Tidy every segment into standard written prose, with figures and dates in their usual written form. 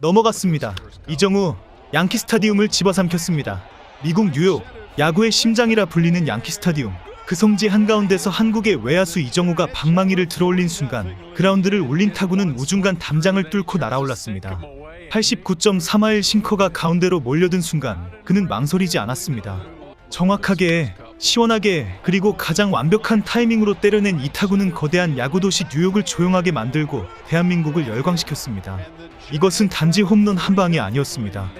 넘어갔습니다. 이정우 양키 스타디움을 집어삼켰습니다. 미국 뉴욕 야구의 심장이라 불리는 양키 스타디움. 그 성지 한가운데서 한국의 외야수 이정우가 방망이를 들어올린 순간 그라운드를 울린 타구는 우중간 담장을 뚫고 날아올랐습니다. 89.3마일 싱커가 가운데로 몰려든 순간 그는 망설이지 않았습니다. 정확하게, 시원하게, 그리고 가장 완벽한 타이밍으로 때려낸 이 타구는 거대한 야구도시 뉴욕을 조용하게 만들고 대한민국을 열광시켰습니다. 이것은 단지 홈런 한 방이 아니었습니다.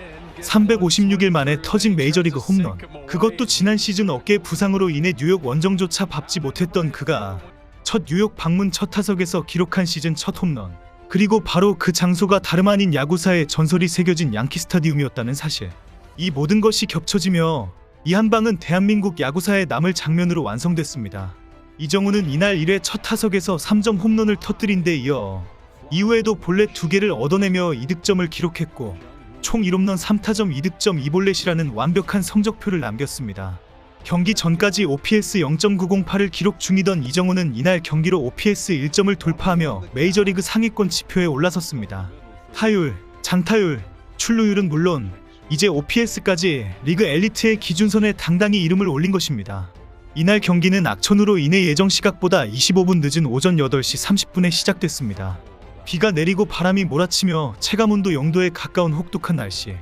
356일 만에 터진 메이저리그 홈런. 그것도 지난 시즌 어깨 부상으로 인해 뉴욕 원정조차 밟지 못했던 그가 첫 뉴욕 방문 첫 타석에서 기록한 시즌 첫 홈런. 그리고 바로 그 장소가 다름 아닌 야구사의 전설이 새겨진 양키 스타디움이었다는 사실. 이 모든 것이 겹쳐지며 이 한 방은 대한민국 야구사에 남을 장면으로 완성됐습니다. 이정우는 이날 1회 첫 타석에서 3점 홈런을 터뜨린 데 이어 이후에도 볼넷 2개를 얻어내며 2득점을 기록했고 총 1홈런 3타점 2득점 2볼넷이라는 완벽한 성적표를 남겼습니다. 경기 전까지 OPS 0.908을 기록 중이던 이정우는 이날 경기로 OPS 1점을 돌파하며 메이저리그 상위권 지표에 올라섰습니다. 타율, 장타율, 출루율은 물론 이제 OPS까지 리그 엘리트의 기준선에 당당히 이름을 올린 것입니다. 이날 경기는 악천후로 인해 예정 시각보다 25분 늦은 오전 8시 30분에 시작됐습니다. 비가 내리고 바람이 몰아치며 체감온도 0도에 가까운 혹독한 날씨.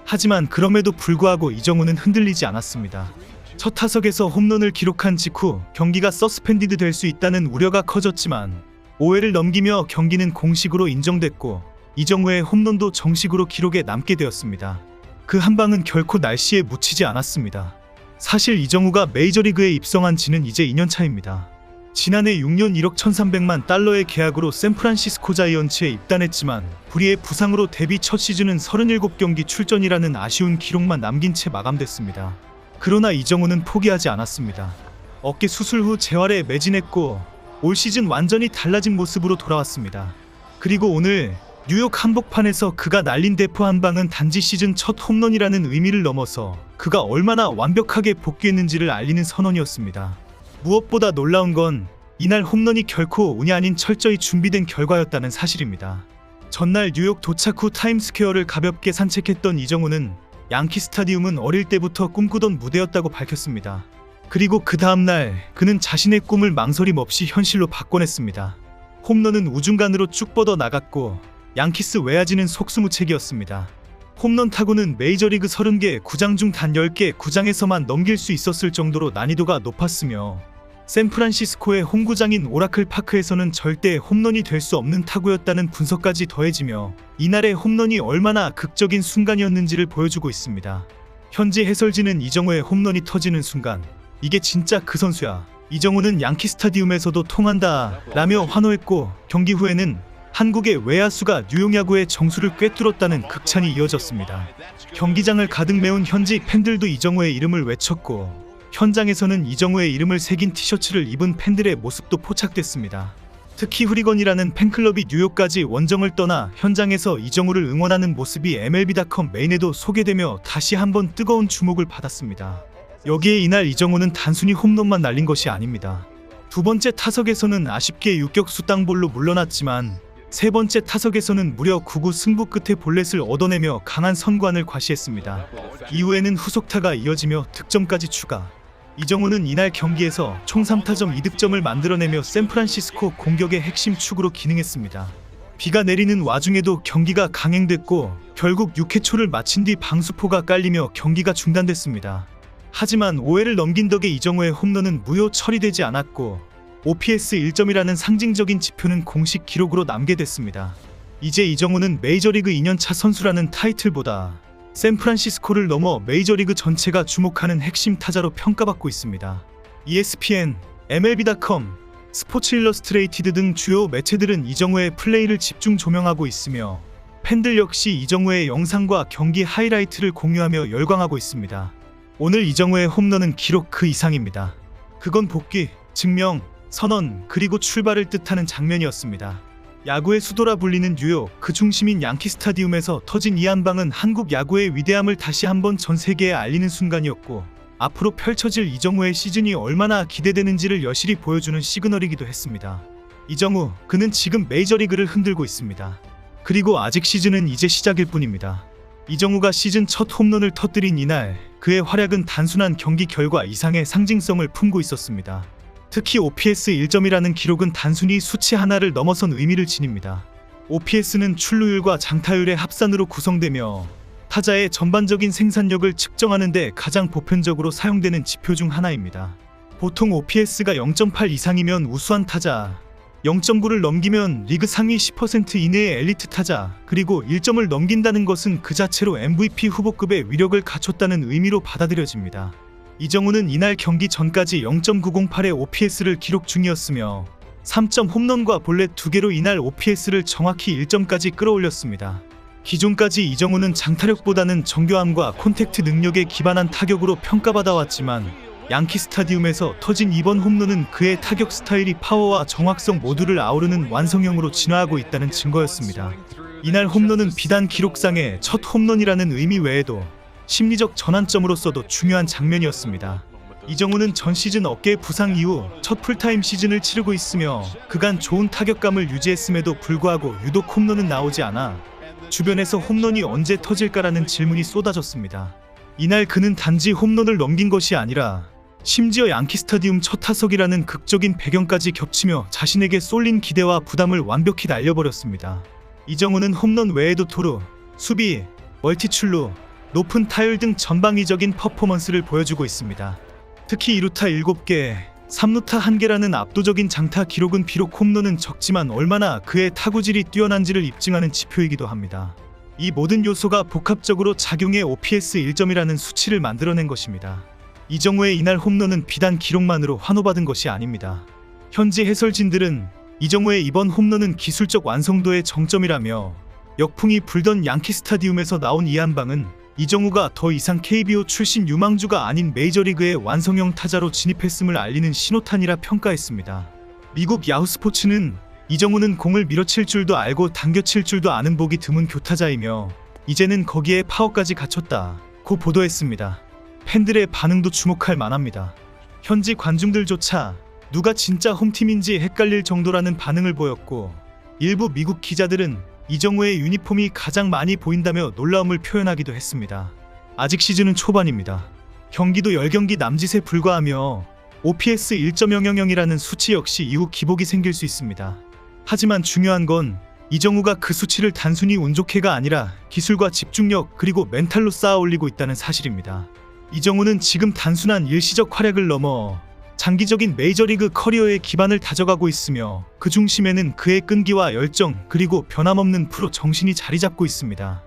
하지만 그럼에도 불구하고 이정우는 흔들리지 않았습니다. 첫 타석에서 홈런을 기록한 직후 경기가 서스펜디드 될 수 있다는 우려가 커졌지만 5회를 넘기며 경기는 공식으로 인정됐고 이정우의 홈런도 정식으로 기록에 남게 되었습니다. 그 한 방은 결코 날씨에 묻히지 않았습니다. 사실 이정우가 메이저리그에 입성한 지는 이제 2년 차입니다. 지난해 6년 1억 1300만 달러의 계약으로 샌프란시스코 자이언츠에 입단했지만 불의의 부상으로 데뷔 첫 시즌은 37경기 출전이라는 아쉬운 기록만 남긴 채 마감됐습니다. 그러나 이정우는 포기하지 않았습니다. 어깨 수술 후 재활에 매진했고 올 시즌 완전히 달라진 모습으로 돌아왔습니다. 그리고 오늘 뉴욕 한복판에서 그가 날린 대포 한 방은 단지 시즌 첫 홈런이라는 의미를 넘어서 그가 얼마나 완벽하게 복귀했는지를 알리는 선언이었습니다. 무엇보다 놀라운 건 이날 홈런이 결코 운이 아닌 철저히 준비된 결과였다는 사실입니다. 전날 뉴욕 도착 후 타임스퀘어를 가볍게 산책했던 이정우는 양키 스타디움은 어릴 때부터 꿈꾸던 무대였다고 밝혔습니다. 그리고 그 다음날 그는 자신의 꿈을 망설임 없이 현실로 바꿔냈습니다. 홈런은 우중간으로 쭉 뻗어 나갔고 양키스 외야지는 속수무책이었습니다. 홈런 타구는 메이저리그 30개 구장 중 단 10개 구장에서만 넘길 수 있었을 정도로 난이도가 높았으며 샌프란시스코의 홈구장인 오라클 파크에서는 절대 홈런이 될 수 없는 타구였다는 분석까지 더해지며 이날의 홈런이 얼마나 극적인 순간이었는지를 보여주고 있습니다. 현지 해설진은 이정우의 홈런이 터지는 순간 이게 진짜 그 선수야. 이정우는 양키 스타디움에서도 통한다 라며 환호했고 경기 후에는 한국의 외야수가 뉴욕 야구의 정수를 꿰뚫었다는 극찬이 이어졌습니다. 경기장을 가득 메운 현지 팬들도 이정우의 이름을 외쳤고 현장에서는 이정우의 이름을 새긴 티셔츠를 입은 팬들의 모습도 포착됐습니다. 특히 후리건이라는 팬클럽이 뉴욕까지 원정을 떠나 현장에서 이정우를 응원하는 모습이 MLB.com 메인에도 소개되며 다시 한번 뜨거운 주목을 받았습니다. 여기에 이날 이정우는 단순히 홈런만 날린 것이 아닙니다. 두 번째 타석에서는 아쉽게 유격수 땅볼로 물러났지만 세 번째 타석에서는 무려 9구 승부 끝에 볼넷을 얻어내며 강한 선관을 과시했습니다. 이후에는 후속타가 이어지며 득점까지 추가. 이정우는 이날 경기에서 총 3타점 2득점을 만들어내며 샌프란시스코 공격의 핵심 축으로 기능했습니다. 비가 내리는 와중에도 경기가 강행됐고 결국 6회 초를 마친 뒤 방수포가 깔리며 경기가 중단됐습니다. 하지만 5회를 넘긴 덕에 이정우의 홈런은 무효 처리되지 않았고 OPS 1점이라는 상징적인 지표는 공식 기록으로 남게 됐습니다. 이제 이정우는 메이저리그 2년차 선수라는 타이틀보다 샌프란시스코를 넘어 메이저리그 전체가 주목하는 핵심 타자로 평가받고 있습니다. ESPN, MLB.com, 스포츠 일러스트레이티드 등 주요 매체들은 이정우의 플레이를 집중 조명하고 있으며 팬들 역시 이정우의 영상과 경기 하이라이트를 공유하며 열광하고 있습니다. 오늘 이정우의 홈런은 기록 그 이상입니다. 그건 복귀, 증명, 선언, 그리고 출발을 뜻하는 장면이었습니다. 야구의 수도라 불리는 뉴욕 그 중심인 양키 스타디움에서 터진 이 한 방은 한국 야구의 위대함을 다시 한번 전 세계에 알리는 순간이었고 앞으로 펼쳐질 이정우의 시즌이 얼마나 기대되는지를 여실히 보여주는 시그널이기도 했습니다. 이정우, 그는 지금 메이저리그를 흔들고 있습니다. 그리고 아직 시즌은 이제 시작일 뿐입니다. 이정우가 시즌 첫 홈런을 터뜨린 이날 그의 활약은 단순한 경기 결과 이상의 상징성을 품고 있었습니다. 특히 OPS 1점이라는 기록은 단순히 수치 하나를 넘어선 의미를 지닙니다. OPS는 출루율과 장타율의 합산으로 구성되며 타자의 전반적인 생산력을 측정하는 데 가장 보편적으로 사용되는 지표 중 하나입니다. 보통 OPS가 0.8 이상이면 우수한 타자, 0.9를 넘기면 리그 상위 10% 이내의 엘리트 타자, 그리고 1점을 넘긴다는 것은 그 자체로 MVP 후보급의 위력을 갖췄다는 의미로 받아들여집니다. 이정우는 이날 경기 전까지 0.908의 OPS를 기록 중이었으며 3점 홈런과 볼넷 2개로 이날 OPS를 정확히 1점까지 끌어올렸습니다. 기존까지 이정우는 장타력보다는 정교함과 콘택트 능력에 기반한 타격으로 평가받아왔지만 양키 스타디움에서 터진 이번 홈런은 그의 타격 스타일이 파워와 정확성 모두를 아우르는 완성형으로 진화하고 있다는 증거였습니다. 이날 홈런은 비단 기록상의 첫 홈런이라는 의미 외에도 심리적 전환점으로서도 중요한 장면이었습니다. 이정우는 전 시즌 어깨 부상 이후 첫 풀타임 시즌을 치르고 있으며 그간 좋은 타격감을 유지했음에도 불구하고 유독 홈런은 나오지 않아 주변에서 홈런이 언제 터질까라는 질문이 쏟아졌습니다. 이날 그는 단지 홈런을 넘긴 것이 아니라 심지어 양키 스타디움 첫 타석이라는 극적인 배경까지 겹치며 자신에게 쏠린 기대와 부담을 완벽히 날려버렸습니다. 이정우는 홈런 외에도 토루, 수비, 멀티출루, 높은 타율 등 전방위적인 퍼포먼스를 보여주고 있습니다. 특히 2루타 7개, 3루타 1개라는 압도적인 장타 기록은 비록 홈런은 적지만 얼마나 그의 타구질이 뛰어난지를 입증하는 지표이기도 합니다. 이 모든 요소가 복합적으로 작용해 OPS 1점이라는 수치를 만들어낸 것입니다. 이정우의 이날 홈런은 비단 기록만으로 환호받은 것이 아닙니다. 현지 해설진들은 이정우의 이번 홈런은 기술적 완성도의 정점이라며 역풍이 불던 양키 스타디움에서 나온 이 한방은 이정우가 더 이상 KBO 출신 유망주가 아닌 메이저리그의 완성형 타자로 진입했음을 알리는 신호탄이라 평가했습니다. 미국 야후 스포츠는 이정우는 공을 밀어칠 줄도 알고 당겨칠 줄도 아는 보기 드문 교타자이며 이제는 거기에 파워까지 갖췄다고 보도했습니다. 팬들의 반응도 주목할 만합니다. 현지 관중들조차 누가 진짜 홈팀인지 헷갈릴 정도라는 반응을 보였고 일부 미국 기자들은 이정우의 유니폼이 가장 많이 보인다며 놀라움을 표현하기도 했습니다. 아직 시즌은 초반입니다. 경기도 10경기 남짓에 불과하며 OPS 1.000이라는 수치 역시 이후 기복이 생길 수 있습니다. 하지만 중요한 건 이정우가 그 수치를 단순히 운 좋게가 아니라 기술과 집중력 그리고 멘탈로 쌓아 올리고 있다는 사실입니다. 이정우는 지금 단순한 일시적 활약을 넘어 장기적인 메이저리그 커리어의 기반을 다져가고 있으며 그 중심에는 그의 끈기와 열정 그리고 변함없는 프로 정신이 자리 잡고 있습니다.